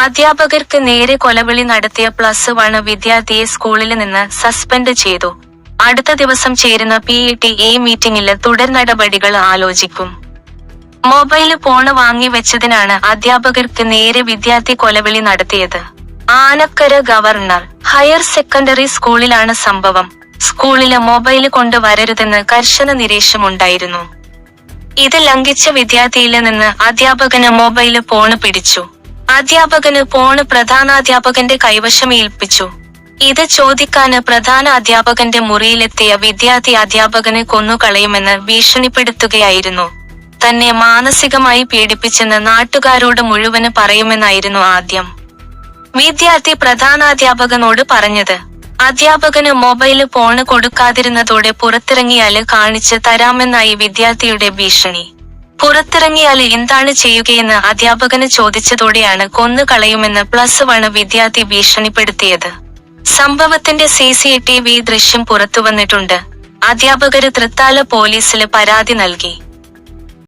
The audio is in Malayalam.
അധ്യാപകർക്ക് നേരെ കൊലവിളി നടത്തിയ +1 വിദ്യാർത്ഥിയെ സ്കൂളിൽ നിന്ന് സസ്പെൻഡ് ചെയ്തു. അടുത്ത ദിവസം ചേരുന്ന PTA മീറ്റിംഗിൽ തുടർ നടപടികൾ ആലോചിക്കും. മൊബൈൽ ഫോൺ വാങ്ങിവെച്ചതിനാണ് അധ്യാപകർക്ക് നേരെ വിദ്യാർത്ഥി കൊലവിളി നടത്തിയത്. ആനക്കര ഗവർണർ ഹയർ സെക്കൻഡറി സ്കൂളിലാണ് സംഭവം. സ്കൂളില് മൊബൈൽ കൊണ്ടുവരരുതെന്ന് കർശന നിർദ്ദേശമുണ്ടായിരുന്നു. ഇത് ലംഘിച്ച വിദ്യാർത്ഥിയിൽ നിന്ന് അധ്യാപകന് മൊബൈൽ ഫോൺ പിടിച്ചു. അധ്യാപകന് ഫോൺ പ്രധാനാധ്യാപകന്റെ കൈവശം ഏൽപ്പിച്ചു. ഇത് ചോദിക്കാന് പ്രധാന അധ്യാപകന്റെ മുറിയിലെത്തിയ വിദ്യാർത്ഥി അധ്യാപകനെ കൊന്നുകളയുമെന്ന് ഭീഷണിപ്പെടുത്തുകയായിരുന്നു. തന്നെ മാനസികമായി പീഡിപ്പിച്ചെന്ന് നാട്ടുകാരോട് മുഴുവന് പറയുമെന്നായിരുന്നു ആദ്യം വിദ്യാർത്ഥി പ്രധാനാധ്യാപകനോട് പറഞ്ഞത്. അധ്യാപകന് മൊബൈൽ ഫോൺ കൊടുക്കാതിരുന്നതോടെ പുറത്തിറങ്ങിയാല് കാണിച്ച് തരാമെന്നായി വിദ്യാർത്ഥിയുടെ ഭീഷണി. പുറത്തിറങ്ങിയാല് എന്താണ് ചെയ്യുകയെന്ന് അധ്യാപകന് ചോദിച്ചതോടെയാണ് കൊന്നുകളയുമെന്ന് +1 വിദ്യാർത്ഥി ഭീഷണിപ്പെടുത്തിയത്. സംഭവത്തിന്റെ CCTV ദൃശ്യം പുറത്തുവന്നിട്ടുണ്ട്. അധ്യാപകര് തൃത്താല പോലീസില് പരാതി നൽകി.